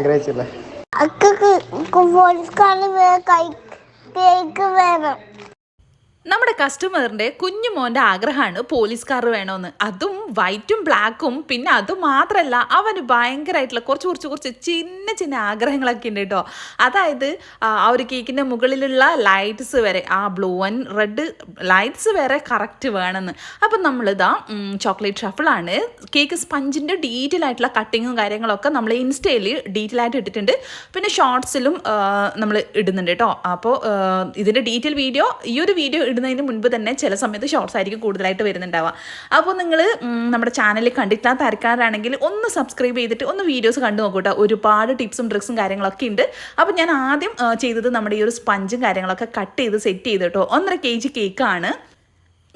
ആഗ്രഹിച്ചില്ല. Cake വേണം. നമ്മുടെ കസ്റ്റമറിൻ്റെ കുഞ്ഞു മോൻ്റെ ആഗ്രഹമാണ് പോലീസ് കാർ വേണമെന്ന്. അതും വൈറ്റും ബ്ലാക്കും. പിന്നെ അതുമാത്രമല്ല, അവന് ഭയങ്കരമായിട്ടുള്ള കുറച്ച് ചിന്ന ചിന്ന ആഗ്രഹങ്ങളൊക്കെ ഉണ്ട് കേട്ടോ. അതായത് ആ ഒരു കേക്കിൻ്റെ മുകളിലുള്ള ലൈറ്റ്സ് വരെ, ആ ബ്ലൂ ആൻഡ് റെഡ് ലൈറ്റ്സ് വരെ കറക്റ്റ് വേണമെന്ന്. അപ്പം നമ്മളിതാ ചോക്ലേറ്റ് ഷഫിളാണ്. കേക്ക് സ്പഞ്ചിൻ്റെ ഡീറ്റെയിൽ ആയിട്ടുള്ള കട്ടിങ്ങും കാര്യങ്ങളൊക്കെ നമ്മൾ ഇൻസ്റ്റയിൽ ഡീറ്റെയിൽ ആയിട്ട് ഇട്ടിട്ടുണ്ട്. പിന്നെ ഷോർട്സിലും നമ്മൾ ഇടുന്നുണ്ട് കേട്ടോ. അപ്പോൾ ഇതിൻ്റെ ഡീറ്റെയിൽ വീഡിയോ, ഈ ഒരു വീഡിയോ ഇടുന്നതിന് മുൻപ് തന്നെ ചില സമയത്ത് ഷോർട്സ് ആയിരിക്കും കൂടുതലായിട്ട് വരുന്നുണ്ടാവുക. അപ്പോൾ നിങ്ങൾ നമ്മുടെ ചാനലിൽ കണ്ടിട്ടാത്ത ആൾക്കാരാണെങ്കിൽ ഒന്ന് സബ്സ്ക്രൈബ് ചെയ്തിട്ട് ഒന്ന് വീഡിയോസ് കണ്ടു നോക്കൂട്ടോ. ഒരുപാട് ടിപ്സും ട്രിക്സും കാര്യങ്ങളൊക്കെ ഉണ്ട്. അപ്പോൾ ഞാൻ ആദ്യം ചെയ്തത് നമ്മുടെ ഈ ഒരു സ്പഞ്ചും കാര്യങ്ങളൊക്കെ കട്ട് ചെയ്ത് സെറ്റ് ചെയ്ത് കേട്ടോ. 1.5 kg കേക്കാണ്.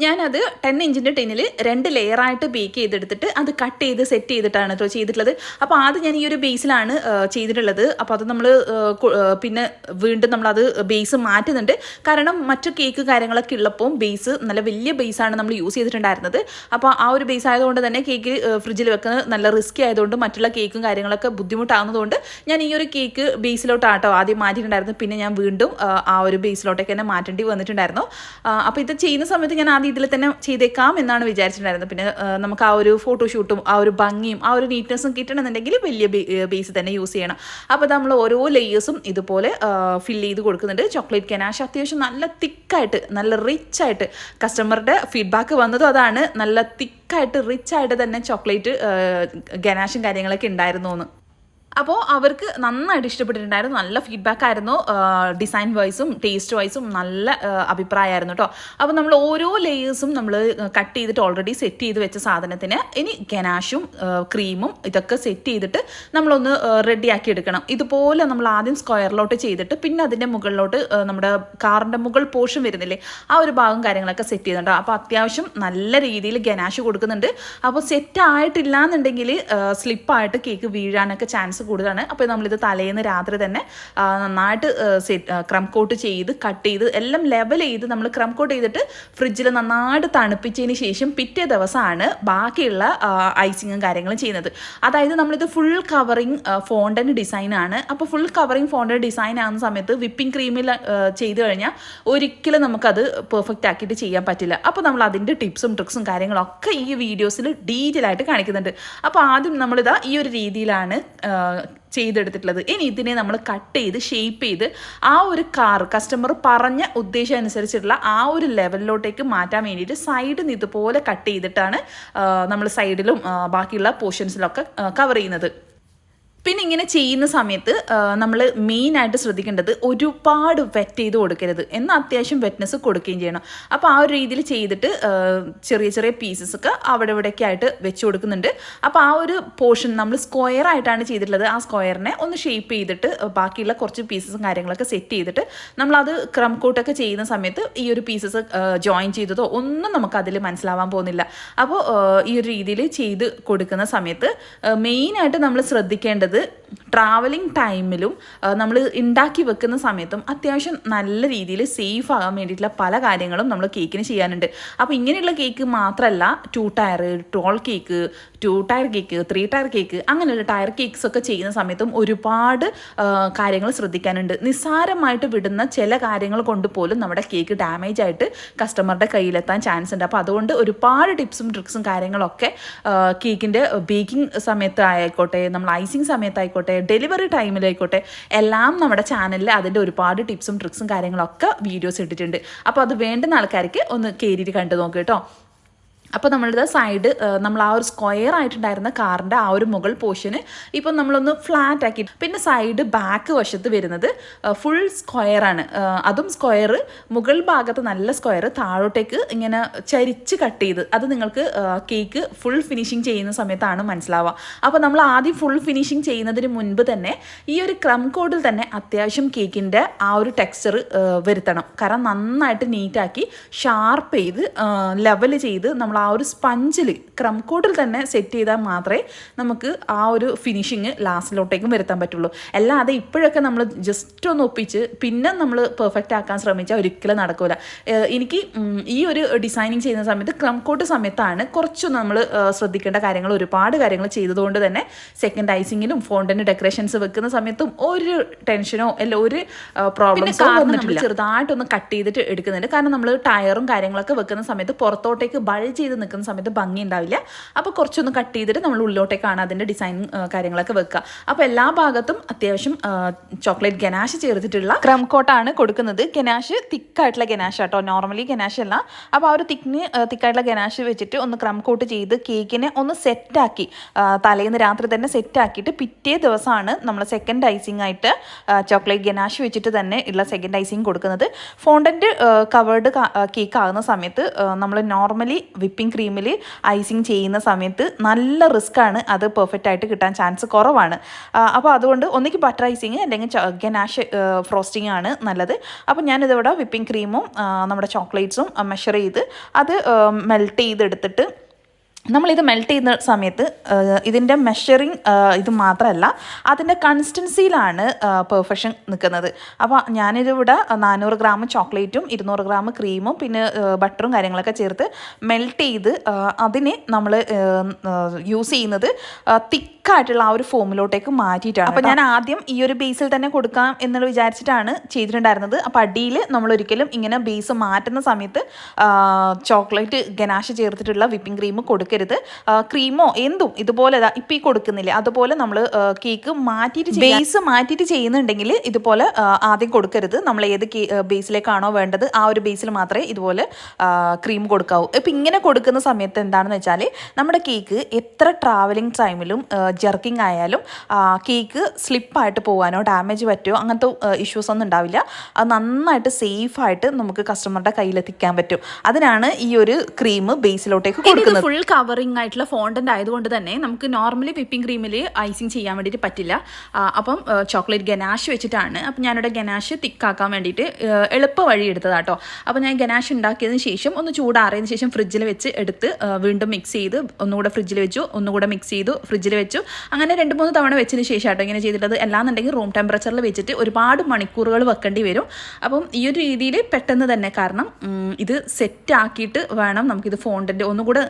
ഞാനത് 10 ഇഞ്ചിൻ്റെ ടിന്നിൽ 2 ലെയറായിട്ട് ബേക്ക് ചെയ്തെടുത്തിട്ട് അത് കട്ട് ചെയ്ത് സെറ്റ് ചെയ്തിട്ടാണ് കേട്ടോ ചെയ്തിട്ടുള്ളത്. അപ്പോൾ ആദ്യം ഞാൻ ഈ ഒരു ബേസിലാണ് ചെയ്തിട്ടുള്ളത്. അപ്പോൾ അത് നമ്മൾ പിന്നെ വീണ്ടും നമ്മളത് ബേസ് മാറ്റുന്നുണ്ട്. കാരണം മറ്റു കേക്ക് കാര്യങ്ങളൊക്കെ ഉള്ളപ്പോൾ ബേസ് നല്ല വലിയ ബേസാണ് നമ്മൾ യൂസ് ചെയ്തിട്ടുണ്ടായിരുന്നത്. അപ്പോൾ ആ ഒരു ബേസ് ആയതുകൊണ്ട് തന്നെ കേക്ക് ഫ്രിഡ്ജിൽ വെക്കുന്നത് നല്ല റിസ്കി ആയതുകൊണ്ട് മറ്റുള്ള കേക്കും കാര്യങ്ങളൊക്കെ ബുദ്ധിമുട്ടാകുന്നതുകൊണ്ട് ഞാൻ ഈ ഒരു കേക്ക് ബേസിലോട്ടാട്ടോ ആദ്യം മാറ്റിയിട്ടുണ്ടായിരുന്നു. പിന്നെ ഞാൻ വീണ്ടും ആ ഒരു ബേസിലോട്ടേക്ക് തന്നെ മാറ്റേണ്ടി വന്നിട്ടുണ്ടായിരുന്നു. അപ്പോൾ ഇത് ചെയ്യുന്ന സമയത്ത് ഞാൻ ഇതിൽ തന്നെ ചെയ്തേക്കാം എന്നാണ് വിചാരിച്ചിട്ടുണ്ടായിരുന്നത്. പിന്നെ നമുക്ക് ആ ഒരു ഫോട്ടോഷൂട്ടും ആ ഒരു ഭംഗിയും ആ ഒരു നീറ്റ്നെസ്സും കിട്ടണമെന്നുണ്ടെങ്കിൽ വലിയ ബേസ് തന്നെ യൂസ് ചെയ്യണം. അപ്പോൾ നമ്മൾ ഓരോ ലെയേഴ്സും ഇതുപോലെ ഫില്ല് ചെയ്ത് കൊടുക്കുന്നുണ്ട്. ചോക്ലേറ്റ് ഗനാഷ് അത്യാവശ്യം നല്ല തിക്കായിട്ട്, നല്ല റിച്ചായിട്ട്, കസ്റ്റമറുടെ ഫീഡ്ബാക്ക് വന്നതും അതാണ്, നല്ല തിക്കായിട്ട് റിച്ചായിട്ട് തന്നെ ചോക്ലേറ്റ് ഗനാഷും കാര്യങ്ങളൊക്കെ ഉണ്ടായിരുന്നു എന്ന്. അപ്പോൾ അവർക്ക് നന്നായിട്ട് ഇഷ്ടപ്പെട്ടിട്ടുണ്ടായിരുന്നു. നല്ല ഫീഡ്ബാക്ക് ആയിരുന്നു. ഡിസൈൻ വൈസും ടേസ്റ്റ് വൈസും നല്ല അഭിപ്രായമായിരുന്നു കേട്ടോ. അപ്പോൾ നമ്മൾ ഓരോ ലെയേഴ്സും നമ്മൾ കട്ട് ചെയ്തിട്ട് ഓൾറെഡി സെറ്റ് ചെയ്ത് വെച്ച സാധനത്തിന് ഇനി ഗനാഷും ക്രീമും ഇതൊക്കെ സെറ്റ് ചെയ്തിട്ട് നമ്മളൊന്ന് റെഡിയാക്കി എടുക്കണം. ഇതുപോലെ നമ്മൾ ആദ്യം സ്ക്വയറിലോട്ട് ചെയ്തിട്ട് പിന്നെ അതിൻ്റെ മുകളിലോട്ട് നമ്മുടെ കാറിൻ്റെ മുകൾ പോർഷൻ വരുന്നില്ലേ, ആ ഒരു ഭാഗം കാര്യങ്ങളൊക്കെ സെറ്റ് ചെയ്യുന്നുണ്ടോ. അപ്പോൾ അത്യാവശ്യം നല്ല രീതിയിൽ ഗനാഷ് കൊടുക്കുന്നുണ്ട്. അപ്പോൾ സെറ്റ് ആയിട്ടില്ല എന്നുണ്ടെങ്കിൽ സ്ലിപ്പായിട്ട് കേക്ക് വീഴാനൊക്കെ ചാൻസ് കൂടുതലാണ്. അപ്പോൾ നമ്മളിത് തലേന്ന് രാത്രി തന്നെ നന്നായിട്ട് ക്രം കോട്ട് ചെയ്ത് കട്ട് ചെയ്ത് എല്ലാം ലെവൽ ചെയ്ത് നമ്മൾ ക്രം കോട്ട് ചെയ്തിട്ട് ഫ്രിഡ്ജിൽ നന്നായിട്ട് തണുപ്പിച്ചതിന് ശേഷം പിറ്റേ ദിവസമാണ് ബാക്കിയുള്ള ഐസിങ്ങും കാര്യങ്ങളും ചെയ്യുന്നത്. അതായത് നമ്മളിത് ഫുൾ കവറിങ് ഫോണ്ടന്റ് ഡിസൈനാണ്. അപ്പോൾ ഫുൾ കവറിങ് ഫോണ്ടന്റ് ഡിസൈൻ ആകുന്ന സമയത്ത് വിപ്പിംഗ് ക്രീമിൽ ചെയ്ത് കഴിഞ്ഞാൽ ഒരിക്കലും നമുക്കത് പെർഫെക്റ്റ് ആക്കിയിട്ട് ചെയ്യാൻ പറ്റില്ല. അപ്പോൾ നമ്മൾ അതിൻ്റെ ടിപ്സും ട്രിക്സും കാര്യങ്ങളൊക്കെ ഈ വീഡിയോസിൽ ഡീറ്റെയിൽ ആയിട്ട് കാണിക്കുന്നുണ്ട്. അപ്പോൾ ആദ്യം നമ്മളിതാ ഈ ഒരു രീതിയിലാണ് ചെയ്തെടുത്തിട്ടുള്ളത്. ഇനി ഇതിനെ നമ്മൾ കട്ട് ചെയ്ത് ഷേപ്പ് ചെയ്ത് ആ ഒരു കസ്റ്റമർ പറഞ്ഞ ഉദ്ദേശം അനുസരിച്ചിട്ടുള്ള ആ ഒരു ലെവലിലോട്ടേക്ക് മാറ്റാൻ വേണ്ടിയിട്ട് സൈഡിൽ നിന്ന് ഇതുപോലെ കട്ട് ചെയ്തിട്ടാണ് നമ്മൾ സൈഡിലും ബാക്കിയുള്ള പോർഷൻസിലൊക്കെ കവർ ചെയ്യുന്നത്. പിന്നെ ഇങ്ങനെ ചെയ്യുന്ന സമയത്ത് നമ്മൾ മെയിനായിട്ട് ശ്രദ്ധിക്കേണ്ടത് ഒരുപാട് വെറ്റ് ചെയ്ത് കൊടുക്കരുത്, എന്നാൽ അത്യാവശ്യം വെറ്റ്നെസ് കൊടുക്കുകയും ചെയ്യണം. അപ്പോൾ ആ ഒരു രീതിയിൽ ചെയ്തിട്ട് ചെറിയ ചെറിയ പീസസൊക്കെ അവിടെ ഇവിടെയൊക്കെ ആയിട്ട് വെച്ച് കൊടുക്കുന്നുണ്ട്. അപ്പോൾ ആ ഒരു പോർഷൻ നമ്മൾ സ്ക്വയർ ആയിട്ടാണ് ചെയ്തിട്ടുള്ളത്. ആ സ്ക്വയറിനെ ഒന്ന് ഷേപ്പ് ചെയ്തിട്ട് ബാക്കിയുള്ള കുറച്ച് പീസസും കാര്യങ്ങളൊക്കെ സെറ്റ് ചെയ്തിട്ട് നമ്മളത് ക്രം കോട്ടൊക്കെ ചെയ്യുന്ന സമയത്ത് ഈ ഒരു പീസസ് ജോയിൻ ചെയ്തതോ ഒന്നും നമുക്കതിൽ മനസ്സിലാവാൻ പോകുന്നില്ല. അപ്പോൾ ഈ ഒരു രീതിയിൽ ചെയ്ത് കൊടുക്കുന്ന സമയത്ത് മെയിനായിട്ട് നമ്മൾ ശ്രദ്ധിക്കേണ്ടത് ട്രാവലിംഗ് ടൈമിലും നമ്മൾ ഉണ്ടാക്കി വെക്കുന്ന സമയത്തും അത്യാവശ്യം നല്ല രീതിയിൽ സേഫ് ആകാൻ വേണ്ടിയിട്ടുള്ള പല കാര്യങ്ങളും നമ്മൾ കേക്കിന് ചെയ്യാനുണ്ട്. അപ്പോൾ ഇങ്ങനെയുള്ള കേക്ക് മാത്രമല്ല, 2 tier, tall cake, 2 tier cake, 3 tier cake, അങ്ങനെയുള്ള ടയർ കേക്ക്സ് ഒക്കെ ചെയ്യുന്ന സമയത്തും ഒരുപാട് കാര്യങ്ങൾ ശ്രദ്ധിക്കാനുണ്ട്. നിസ്സാരമായിട്ട് വിടുന്ന ചില കാര്യങ്ങൾ കൊണ്ട് പോലും നമ്മുടെ കേക്ക് ഡാമേജ് ആയിട്ട് കസ്റ്റമറുടെ കയ്യിലെത്താൻ ചാൻസ് ഉണ്ട്. അപ്പോൾ അതുകൊണ്ട് ഒരുപാട് ടിപ്സും ട്രിക്സും കാര്യങ്ങളൊക്കെ കേക്കിൻ്റെ ബേക്കിംഗ് സമയത്ത് ആയിക്കോട്ടെ, നമ്മൾ ഐസിങ് സമയത്തായിക്കോട്ടെ, ഡെലിവറി ടൈമിലായിക്കോട്ടെ, എല്ലാം നമ്മുടെ ചാനലിൽ അതിൻ്റെ ഒരുപാട് ടിപ്സും ട്രിക്സും കാര്യങ്ങളൊക്കെ വീഡിയോസ് ഇട്ടിട്ടുണ്ട്. അപ്പോൾ അത് വേണ്ടുന്ന ആൾക്കാർക്ക് ഒന്ന് കയറിയിട്ട് കണ്ടു നോക്കുക കേട്ടോ. അപ്പോൾ നമ്മളിത് സൈഡ് നമ്മൾ ആ ഒരു സ്ക്വയർ ആയിട്ടുണ്ടായിരുന്ന കാറിൻ്റെ ആ ഒരു മുകൾ പോർഷന് ഇപ്പം നമ്മളൊന്ന് ഫ്ലാറ്റ് ആക്കി, പിന്നെ സൈഡ് ബാക്ക് വശത്ത് വരുന്നത് ഫുൾ സ്ക്വയറാണ്. അതും സ്ക്വയർ മുകൾ ഭാഗത്ത് നല്ല സ്ക്വയർ, താഴോട്ടേക്ക് ഇങ്ങനെ ചരിച്ച് കട്ട് ചെയ്ത്, അത് നിങ്ങൾക്ക് കേക്ക് ഫുൾ ഫിനിഷിങ് ചെയ്യുന്ന സമയത്താണ് മനസ്സിലാവുക. അപ്പോൾ നമ്മൾ ആദ്യം ഫുൾ ഫിനിഷിങ് ചെയ്യുന്നതിന് മുൻപ് തന്നെ ഈ ഒരു ക്രം കോഡിൽ തന്നെ അത്യാവശ്യം കേക്കിൻ്റെ ആ ഒരു ടെക്സ്ചർ വരുത്തണം. കാരണം നന്നായിട്ട് നീറ്റാക്കി ഷാർപ്പ് ചെയ്ത് ലെവൽ ചെയ്ത് നമ്മൾ ആ ആ ഒരു സ്പഞ്ചിൽ ക്രം കോട്ടിൽ തന്നെ സെറ്റ് ചെയ്താൽ മാത്രമേ നമുക്ക് ആ ഒരു ഫിനിഷിങ് ലാസ്റ്റിലോട്ടേക്കും വരുത്താൻ പറ്റുള്ളൂ. അല്ലാതെ ഇപ്പോഴൊക്കെ നമ്മൾ ജസ്റ്റ് ഒന്ന് ഒപ്പിച്ച് പിന്നെ നമ്മൾ പെർഫെക്റ്റ് ആക്കാൻ ശ്രമിച്ചാൽ ഒരിക്കലും നടക്കില്ല. എനിക്ക് ഈ ഒരു ഡിസൈനിങ് ചെയ്യുന്ന സമയത്ത് ക്രം കോട്ട് സമയത്താണ് കുറച്ചൊന്ന് നമ്മൾ ശ്രദ്ധിക്കേണ്ട കാര്യങ്ങൾ, ഒരുപാട് കാര്യങ്ങൾ ചെയ്തതുകൊണ്ട് തന്നെ സെക്കൻഡ് ഐസിങ്ങിലും ഫോണ്ടന്റ് ഡെക്കറേഷൻസ് വെക്കുന്ന സമയത്തും ഒരു ടെൻഷനോ അല്ല ഒരു പ്രോബ്ലംസോ വന്നിട്ടില്ല. ചെറുതായിട്ടൊന്ന് കട്ട് ചെയ്തിട്ട് എടുക്കുന്നുണ്ട്. കാരണം നമ്മൾ ടയറും കാര്യങ്ങളൊക്കെ വെക്കുന്ന സമയത്ത് പുറത്തോട്ടേക്ക് ബൾജ് ചെയ്ത് നിൽക്കുന്ന സമയത്ത് ഭംഗി ഉണ്ടാവില്ല. അപ്പോൾ കുറച്ചൊന്ന് കട്ട് ചെയ്തിട്ട് നമ്മൾ ഉള്ളിലോട്ടേക്കാണ് അതിൻ്റെ ഡിസൈൻ കാര്യങ്ങളൊക്കെ വെക്കുക. അപ്പോൾ എല്ലാ ഭാഗത്തും അത്യാവശ്യം ചോക്ലേറ്റ് ഗനാഷ് ചേർത്തിട്ടുള്ള ക്രം കോട്ടാണ് കൊടുക്കുന്നത്. ഗനാഷ് തിക്കായിട്ടുള്ള ഗനാഷ് കേട്ടോ, നോർമലി ഗനാഷ് അല്ല. അപ്പോൾ ആ ഒരു തിക്കായിട്ടുള്ള ഗനാഷ് വെച്ചിട്ട് ഒന്ന് ക്രം കോട്ട് ചെയ്ത് കേക്കിനെ ഒന്ന് സെറ്റാക്കി തലേന്ന് രാത്രി തന്നെ സെറ്റാക്കിയിട്ട് പിറ്റേ ദിവസമാണ് നമ്മൾ സെക്കൻഡ് ഐസിങ് ആയിട്ട് ചോക്ലേറ്റ് ഗനാഷ് വെച്ചിട്ട് തന്നെ ഉള്ള സെക്കൻഡ് ഐസിങ് കൊടുക്കുന്നത്. ഫോണ്ടന്റ് കവേർഡ് കേക്ക് ആകുന്ന സമയത്ത് നമ്മൾ നോർമലി വിപ്പിംഗ് ക്രീമിൽ ഐസിങ് ചെയ്യുന്ന സമയത്ത് നല്ല റിസ്ക് ആണ്, അത് പെർഫെക്റ്റ് ആയിട്ട് കിട്ടാൻ ചാൻസ് കുറവാണ്. അപ്പോൾ അതുകൊണ്ട് ഒന്നിക്ക് ബട്ടർ ഐസിങ് അല്ലെങ്കിൽ ഗനാഷ് ഫ്രോസ്റ്റിംഗ് ആണ് നല്ലത്. അപ്പോൾ ഞാനിതിവിടെ വിപ്പിംഗ് ക്രീമും നമ്മുടെ ചോക്ലേറ്റ്സും മെഷർ ചെയ്ത് അത് മെൽറ്റ് ചെയ്തെടുത്തിട്ട് നമ്മളിത് മെൽറ്റ് ചെയ്യുന്ന സമയത്ത് ഇതിൻ്റെ മെഷറിങ് ഇത് മാത്രമല്ല അതിൻ്റെ കൺസിസ്റ്റൻസിയിലാണ് പെർഫെക്ഷൻ നിൽക്കുന്നത്. അപ്പോൾ ഞാനിതിവിടെ 400 ഗ്രാം ചോക്ലേറ്റും 200 ഗ്രാം ക്രീമും പിന്നെ ബട്ടറും കാര്യങ്ങളൊക്കെ ചേർത്ത് മെൽറ്റ് ചെയ്ത് അതിനെ നമ്മൾ യൂസ് ചെയ്യുന്നത് തിക്കായിട്ടുള്ള ആ ഒരു ഫോമിലോട്ടേക്ക് മാറ്റിയിട്ടാണ്. അപ്പോൾ ഞാൻ ആദ്യം ഈ ഒരു ബേസിൽ തന്നെ കൊടുക്കാം എന്നുള്ള വിചാരിച്ചിട്ടാണ് ചെയ്തിട്ടുണ്ടായിരുന്നത്. അപ്പോൾ അടിയിൽ നമ്മളൊരിക്കലും ഇങ്ങനെ ബേസ് മാറ്റുന്ന സമയത്ത് ചോക്ലേറ്റ് ഗനാഷ് ചേർത്തിട്ടുള്ള വിപ്പിംഗ് ക്രീം കൊടുക്കരുത്. ക്രീമോ എന്തും ഇതുപോലെ ഇപ്പം ഈ കൊടുക്കുന്നില്ല അതുപോലെ നമ്മൾ കേക്ക് മാറ്റിയിട്ട് ബേസ് മാറ്റിയിട്ട് ചെയ്യുന്നുണ്ടെങ്കിൽ ഇതുപോലെ ആദ്യം കൊടുക്കരുത്. നമ്മൾ ഏത് ബേസിലേക്കാണോ വേണ്ടത് ആ ഒരു ബേസിൽ മാത്രമേ ഇതുപോലെ ക്രീം കൊടുക്കാവൂ. ഇപ്പം ഇങ്ങനെ കൊടുക്കുന്ന സമയത്ത് എന്താണെന്ന് വെച്ചാൽ നമ്മുടെ കേക്ക് എത്ര ട്രാവലിംഗ് ടൈമിലും ജർക്കിംഗ് ആയാലും കേക്ക് സ്ലിപ്പായിട്ട് പോകാനോ ഡാമേജ് പറ്റുമോ അങ്ങനത്തെ ഇഷ്യൂസ് ഒന്നും ഉണ്ടാവില്ല. അത് നന്നായിട്ട് സേഫായിട്ട് നമുക്ക് കസ്റ്റമറുടെ കയ്യിലെത്തിക്കാൻ പറ്റും. അതിനാണ് ഈ ഒരു ക്രീം ബേസിലോട്ടേക്ക് കൊടുക്കുന്നത്. ഫുൾ കവറിംഗ് ആയിട്ടുള്ള ഫോണ്ടന്റ് ആയതുകൊണ്ട് തന്നെ നമുക്ക് നോർമലി വിപ്പിംഗ് ക്രീമിൽ ഐസിങ് ചെയ്യാൻ വേണ്ടിയിട്ട് പറ്റില്ല. അപ്പം ചോക്ലേറ്റ് ഗനാഷ് വെച്ചിട്ടാണ്. അപ്പം ഞാനിവിടെ ഗനാഷ് തിക്കാക്കാൻ വേണ്ടിയിട്ട് എളുപ്പ വഴി എടുത്തതാട്ടോ. അപ്പോൾ ഞാൻ ഗനാഷ് ഉണ്ടാക്കിയതിന് ശേഷം ഒന്ന് ചൂടാറിയതിന് ശേഷം ഫ്രിഡ്ജിൽ വെച്ച് എടുത്ത് വീണ്ടും മിക്സ് ചെയ്ത് ഒന്നുകൂടെ ഫ്രിഡ്ജിൽ വെച്ചു, ഒന്നുകൂടെ മിക്സ് ചെയ്തു, ഫ്രിഡ്ജിൽ വെച്ചു. അങ്ങനെ 2-3 തവണ വെച്ചതിന് ശേഷം ആട്ടോ ഇങ്ങനെ ചെയ്തിട്ടത്. അല്ലാന്നുണ്ടെങ്കിൽ റൂം ടെമ്പറേച്ചറിൽ വെച്ചിട്ട് ഒരുപാട് മണിക്കൂറുകൾ വെക്കേണ്ടി വരും. അപ്പം ഈ ഒരു രീതിയിൽ പെട്ടെന്ന് തന്നെ, കാരണം ഇത് സെറ്റ് ആക്കിയിട്ട് വേണം നമുക്കിത് ഫോണ്ടന്റ് ഒന്നുകൂടെ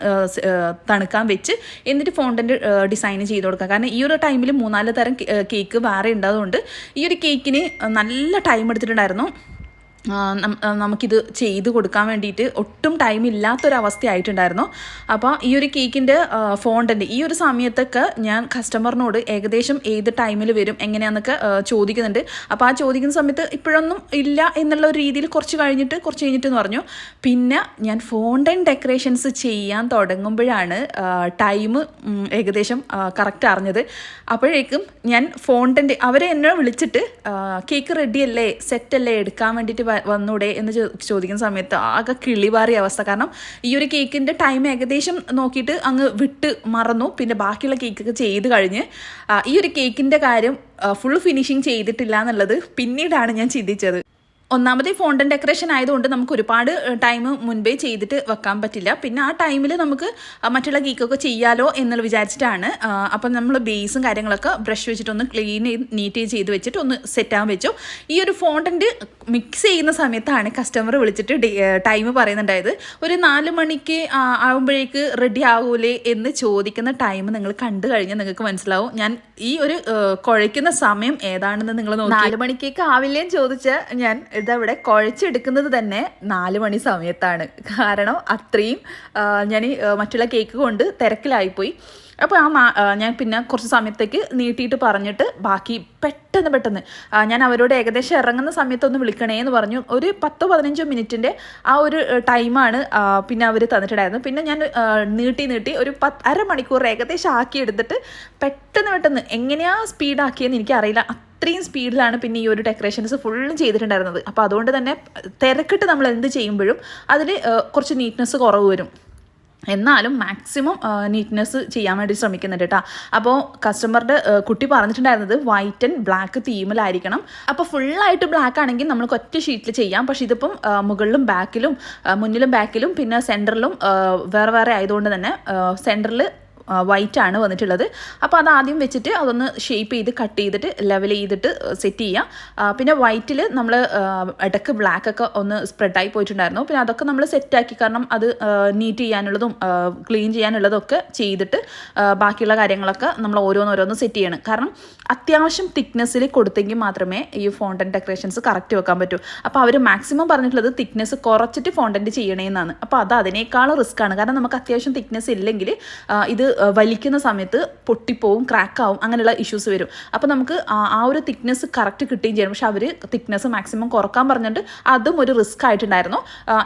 തണുക്കാൻ വെച്ച് എന്നിട്ട് ഫോണ്ടന്റ് ഡിസൈൻ ചെയ്ത് കൊടുക്കാം. കാരണം ഈ ഒരു ടൈമിൽ 3-4 തരം കേക്ക് വേറെ ഉണ്ടായതുകൊണ്ട് ഈ ഒരു കേക്കിന് നല്ല ടൈം എടുത്തിട്ടുണ്ടായിരുന്നു. നമുക്കിത് ചെയ്ത് കൊടുക്കാൻ വേണ്ടിയിട്ട് ഒട്ടും ടൈം ഇല്ലാത്തൊരവസ്ഥയായിട്ടുണ്ടായിരുന്നു. അപ്പോൾ ഈ ഒരു കേക്കിൻ്റെ ഫോണ്ടന്റ് ഈ ഒരു സമയത്തൊക്കെ ഞാൻ കസ്റ്റമറിനോട് ഏകദേശം ഏത് ടൈമിൽ വരും എങ്ങനെയാണെന്നൊക്കെ ചോദിക്കുന്നുണ്ട്. അപ്പോൾ ആ ചോദിക്കുന്ന സമയത്ത് ഇപ്പോഴൊന്നും ഇല്ല എന്നുള്ള ഒരു രീതിയിൽ കുറച്ച് കഴിഞ്ഞിട്ട് എന്ന് പറഞ്ഞു. പിന്നെ ഞാൻ ഫോണ്ടൻ ഡെക്കറേഷൻസ് ചെയ്യാൻ തുടങ്ങുമ്പോഴാണ് ടൈം ഏകദേശം കറക്റ്റ് അറിഞ്ഞത്. അപ്പോഴേക്കും ഞാൻ ഫോണ്ടന്റ് അവരെ എന്നെ വിളിച്ചിട്ട് കേക്ക് റെഡിയല്ലേ സെറ്റല്ലേ എടുക്കാൻ വേണ്ടിയിട്ട് വന്നൂടെ എന്ന് ചോദിക്കുന്ന സമയത്ത് ആകെ കിളിവാറിയ അവസ്ഥ. കാരണം ഈ ഒരു കേക്കിൻ്റെ ടൈം ഏകദേശം നോക്കിയിട്ട് അങ്ങ് വിട്ട് മറന്നു. പിന്നെ ബാക്കിയുള്ള കേക്കൊക്കെ ചെയ്ത് കഴിഞ്ഞ് ഈ ഒരു കേക്കിൻ്റെ കാര്യം ഫുൾ ഫിനിഷിങ് ചെയ്തിട്ടില്ല എന്നുള്ളത് പിന്നീടാണ് ഞാൻ ചിന്തിച്ചത്. ഒന്നാമത് ഫോണ്ടൻ ഡെക്കറേഷൻ ആയതുകൊണ്ട് നമുക്ക് ഒരുപാട് ടൈം മുൻപേ ചെയ്തിട്ട് വെക്കാൻ പറ്റില്ല. പിന്നെ ആ ടൈമിൽ നമുക്ക് മറ്റുള്ള കേക്കൊക്കെ ചെയ്യാലോ എന്നുള്ള വിചാരിച്ചിട്ടാണ്. അപ്പം നമ്മൾ ബേസും കാര്യങ്ങളൊക്കെ ബ്രഷ് വെച്ചിട്ടൊന്ന് ക്ലീൻ ചെയ്ത് നീറ്റ് ചെയ്ത് വെച്ചിട്ട് ഒന്ന് സെറ്റാൻ വെച്ചു. ഈ ഒരു ഫോണ്ടൻറ്റ് മിക്സ് ചെയ്യുന്ന സമയത്താണ് കസ്റ്റമർ വിളിച്ചിട്ട് ടൈം പറയുന്നുണ്ടായത്. ഒരു 4 മണിക്ക് ആകുമ്പോഴേക്ക് റെഡി ആകൂലേ എന്ന് ചോദിക്കുന്ന ടൈം നിങ്ങൾ കണ്ടു കഴിഞ്ഞാൽ നിങ്ങൾക്ക് മനസ്സിലാവും ഞാൻ ഈ ഒരു കുഴയ്ക്കുന്ന സമയം ഏതാണെന്ന് നിങ്ങൾ നോക്കി. 4 മണിക്കേക്ക് ആവില്ലേന്ന് ചോദിച്ചാൽ ഞാൻ ഇതവിടെ കുഴച്ചെടുക്കുന്നത് തന്നെ 4 മണി സമയത്താണ്. കാരണം അത്രയും ഞാൻ മറ്റുള്ള കേക്ക് കൊണ്ട് തിരക്കിലായിപ്പോയി. അപ്പോൾ ഞാൻ പിന്നെ കുറച്ച് സമയത്തേക്ക് നീട്ടിയിട്ട് പറഞ്ഞിട്ട് ബാക്കി പെട്ടെന്ന് ഞാൻ അവരോട് ഏകദേശം ഇറങ്ങുന്ന സമയത്തൊന്ന് വിളിക്കണേ എന്ന് പറഞ്ഞു. ഒരു 10-15 മിനിറ്റിൻ്റെ ആ ഒരു ടൈമാണ് പിന്നെ അവർ തന്നിട്ടുണ്ടായിരുന്നു. പിന്നെ ഞാൻ നീട്ടി ഒരു അരമണിക്കൂർ ഏകദേശം ആക്കിയെടുത്തിട്ട് പെട്ടെന്ന് എങ്ങനെയാണ് സ്പീഡാക്കിയെന്ന് എനിക്കറിയില്ല. അത്രയും സ്പീഡിലാണ് പിന്നെ ഈ ഒരു ഡെക്കറേഷൻസ് ഫുള്ളും ചെയ്തിട്ടുണ്ടായിരുന്നത്. അപ്പോൾ അതുകൊണ്ട് തന്നെ തിരക്കിട്ട് നമ്മൾ എന്ത് ചെയ്യുമ്പോഴും അതിൽ കുറച്ച് നീറ്റ്നെസ് കുറവ് വരും. എന്നാലും മാക്സിമം നീറ്റ്നെസ് ചെയ്യാൻ വേണ്ടി ശ്രമിക്കുന്നുണ്ട് കേട്ടോ. അപ്പോൾ കസ്റ്റമറുടെ കുട്ടി പറഞ്ഞിട്ടുണ്ടായിരുന്നത് വൈറ്റ് ആൻഡ് ബ്ലാക്ക് തീമിലായിരിക്കണം. അപ്പോൾ ഫുള്ളായിട്ട് ബ്ലാക്ക് ആണെങ്കിൽ നമുക്ക് ഒറ്റ ഷീറ്റിൽ ചെയ്യാം. പക്ഷേ ഇതിപ്പം മുകളിലും ബാക്കിലും മുന്നിലും ബാക്കിലും പിന്നെ സെൻറ്ററിലും വേറെ വേറെ ആയതുകൊണ്ട് തന്നെ സെൻറ്ററിൽ വൈറ്റ് ആണ് വന്നിട്ടുള്ളത്. അപ്പോൾ അത് ആദ്യം വെച്ചിട്ട് അതൊന്ന് ഷേപ്പ് ചെയ്ത് കട്ട് ചെയ്തിട്ട് ലെവൽ ചെയ്തിട്ട് സെറ്റ് ചെയ്യാം. പിന്നെ വൈറ്റിൽ നമ്മൾ ഇടയ്ക്ക് ബ്ലാക്ക് ഒക്കെ ഒന്ന് സ്പ്രെഡായി പോയിട്ടുണ്ടായിരുന്നു. പിന്നെ അതൊക്കെ നമ്മൾ സെറ്റാക്കി, കാരണം അത് നീറ്റ് ചെയ്യാനുള്ളതും ക്ലീൻ ചെയ്യാനുള്ളതും ഒക്കെ ചെയ്തിട്ട് ബാക്കിയുള്ള കാര്യങ്ങളൊക്കെ നമ്മൾ ഓരോന്നോരോന്ന് സെറ്റ് ചെയ്യണം. കാരണം അത്യാവശ്യം തിക്നെസ്സിൽ കൊടുത്തെങ്കിൽ മാത്രമേ ഈ ഫോണ്ടൻറ്റ് ഡെക്കറേഷൻസ് കറക്റ്റ് വെക്കാൻ പറ്റൂ. അപ്പോൾ അവർ മാക്സിമം പറഞ്ഞിട്ടുള്ളത് തിക്നെസ് കുറച്ചിട്ട് ഫോണ്ടൻറ്റ് ചെയ്യണേന്നാണ്. അപ്പോൾ അത് അതിനേക്കാളും റിസ്ക് ആണ്. കാരണം നമുക്ക് അത്യാവശ്യം തിക്നെസ് ഇല്ലെങ്കിൽ ഇത് വലിക്കുന്ന സമയത്ത് പൊട്ടിപ്പോവും, ക്രാക്കാവും, അങ്ങനെയുള്ള ഇഷ്യൂസ് വരും. അപ്പോൾ നമുക്ക് ആ ഒരു തിക്നെസ് കറക്റ്റ് കിട്ടുകയും ചെയ്യണം. പക്ഷെ അവർ തിക്നെസ് മാക്സിമം കുറക്കാൻ പറഞ്ഞിട്ട് അതും ഒരു റിസ്ക് ആയിട്ടുണ്ടായിരുന്നു.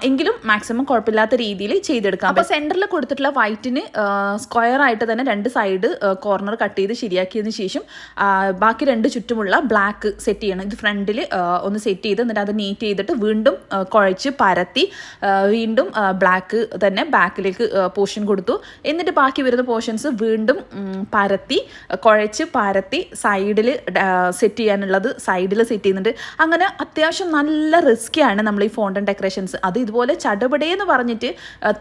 എങ്കിലും മാക്സിമം കുഴപ്പമില്ലാത്ത രീതിയിൽ ചെയ്തെടുക്കാം. അപ്പോൾ സെൻറ്ററിൽ കൊടുത്തിട്ടുള്ള വൈറ്റിന് സ്ക്വയർ ആയിട്ട് തന്നെ 2 സൈഡ് കോർണർ കട്ട് ചെയ്ത് ശരിയാക്കിയതിന് ശേഷം ബാക്കി 2 ചുറ്റുമുള്ള ബ്ലാക്ക് സെറ്റ് ചെയ്യണം. ഇത് ഫ്രണ്ടിൽ ഒന്ന് സെറ്റ് ചെയ്ത് എന്നിട്ട് അത് നീറ്റ് ചെയ്തിട്ട് വീണ്ടും കുഴച്ച് പരത്തി വീണ്ടും ബ്ലാക്ക് തന്നെ ബാക്കിലേക്ക് പോർഷൻ കൊടുത്തു. എന്നിട്ട് ബാക്കി വരുന്ന പോർഷൻസ് വീണ്ടും പരത്തി കുഴച്ച് പരത്തി സൈഡിൽ സെറ്റ് ചെയ്യാനുള്ളത് സൈഡിൽ സെറ്റ് ചെയ്യുന്നുണ്ട്. അങ്ങനെ അത്യാവശ്യം നല്ല റിസ്ക്കിയാണ് നമ്മൾ ഈ ഫോണ്ടൻ ഡെക്കറേഷൻസ്. അത് ഇതുപോലെ ചടപടേന്ന് പറഞ്ഞിട്ട്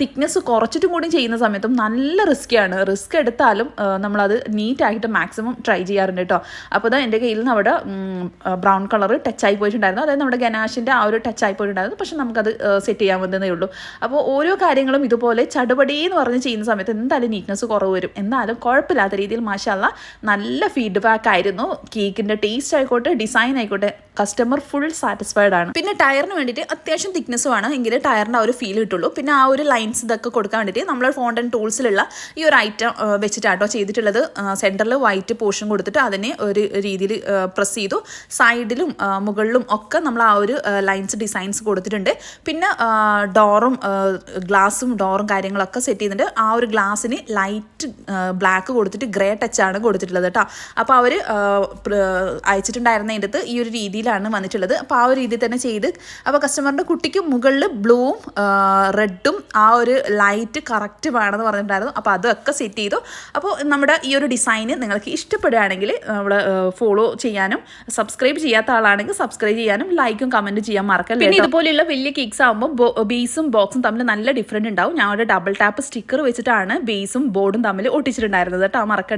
തിക്നെസ് കുറച്ചിട്ടും കൂടി ചെയ്യുന്ന സമയത്തും നല്ല റിസ്ക്കിയാണ്. റിസ്ക് എടുത്താലും നമ്മളത് നീറ്റായിട്ട് മാക്സിമം ട്രൈ ചെയ്യാറുണ്ട് കേട്ടോ. അപ്പോൾ അത് എൻ്റെ കയ്യിൽ നിന്ന് അവിടെ ബ്രൗൺ കളർ ടച്ചായി പോയിട്ടുണ്ടായിരുന്നു. അതായത് നമ്മുടെ ഗനാഷിൻ്റെ ആ ഒരു ടച്ചായി പോയിട്ടുണ്ടായിരുന്നു. പക്ഷെ നമുക്കത് സെറ്റ് ചെയ്യാൻ വന്നതേ ഉള്ളൂ. അപ്പോൾ ഓരോ കാര്യങ്ങളും ഇതുപോലെ ചടപടേന്ന് പറഞ്ഞ് ചെയ്യുന്ന സമയത്ത് എന്തായാലും നീറ്റ്നെസ് കുറവ് വരും. എന്നാലും കുഴപ്പമില്ലാത്ത രീതിയിൽ മാഷാഅല്ലാഹ് നല്ല ഫീഡ്ബാക്ക് ആയിരുന്നു. കേക്കിൻ്റെ ടേസ്റ്റ് ആയിക്കോട്ടെ ഡിസൈൻ ആയിക്കോട്ടെ കസ്റ്റമർ ഫുൾ സാറ്റിസ്ഫൈഡ് ആണ്. പിന്നെ ടയറിന് വേണ്ടിയിട്ട് അത്യാവശ്യം തിക്നെസ് വേണം, എങ്കിലേ ടയറിൻ്റെ ആ ഒരു ഫീൽ കിട്ടുള്ളൂ. പിന്നെ ആ ഒരു ലൈൻസ് ഇതൊക്കെ കൊടുക്കാൻ വേണ്ടിയിട്ട് നമ്മൾ ഫോണ്ടൻ ടൂൾസിലുള്ള ഈ ഒരു ഐറ്റം വെച്ചിട്ടാട്ടോ ചെയ്തിട്ടുള്ളത്. സെൻറ്ററിൽ വൈറ്റ് പോർഷൻ കൊടുത്തിട്ട് അതിനെ ഒരു രീതിയിൽ പ്രസ് ചെയ്തു. സൈഡിലും മുകളിലും ഒക്കെ നമ്മൾ ആ ഒരു ലൈൻസ് ഡിസൈൻസ് കൊടുത്തിട്ടുണ്ട്. പിന്നെ ഡോറും ഗ്ലാസും ഡോറും കാര്യങ്ങളൊക്കെ സെറ്റ് ചെയ്തിട്ടുണ്ട്. ആ ഒരു ഗ്ലാസ്സിന് ലൈറ്റ് ബ്ലാക്ക് കൊടുത്തിട്ട് ഗ്രേ ടച്ചാണ് കൊടുത്തിട്ടുള്ളത് കേട്ടോ. അപ്പോൾ അവർ അയച്ചിട്ടുണ്ടായിരുന്നതിൻ്റെ അടുത്ത് ഈ ഒരു രീതിയിലാണ് വന്നിട്ടുള്ളത്. അപ്പോൾ ആ ഒരു രീതിയിൽ തന്നെ ചെയ്ത്, അപ്പോൾ കസ്റ്റമറിൻ്റെ കുട്ടിക്ക് മുകളിൽ ബ്ലൂവും റെഡും ആ ഒരു ലൈറ്റ് കറക്റ്റ് വേണമെന്ന് പറഞ്ഞിട്ടുണ്ടായിരുന്നു. അപ്പോൾ അതൊക്കെ സെറ്റ് ചെയ്തു. അപ്പോൾ നമ്മുടെ ഈ ഒരു ഡിസൈന് നിങ്ങൾക്ക് ഇഷ്ടപ്പെടുകയാണെങ്കിൽ നമ്മൾ ഫോളോ ചെയ്യാനും സബ്സ്ക്രൈബ് ചെയ്യാത്ത ആളാണെങ്കിൽ സബ്സ്ക്രൈബ് ചെയ്യാനും ലൈക്കും കമൻറ്റ് ചെയ്യാൻ മറക്കല്ല. പിന്നെ ഇതുപോലെയുള്ള വലിയ കേക്ക്സ് ആകുമ്പോൾ ബേസും ബോക്സും തമ്മിൽ നല്ല ഡിഫറൻറ്റ് ഉണ്ടാവും. ഞാൻ ഒരു ഡബിൾ ടാപ്പ് സ്റ്റിക്കർ വെച്ചിട്ടാണ് ബേസും ബോർഡും തമ്മിൽ ഒട്ടിച്ചിട്ടുണ്ടായിരുന്നത് കേട്ടോ, മറക്കണ്ട.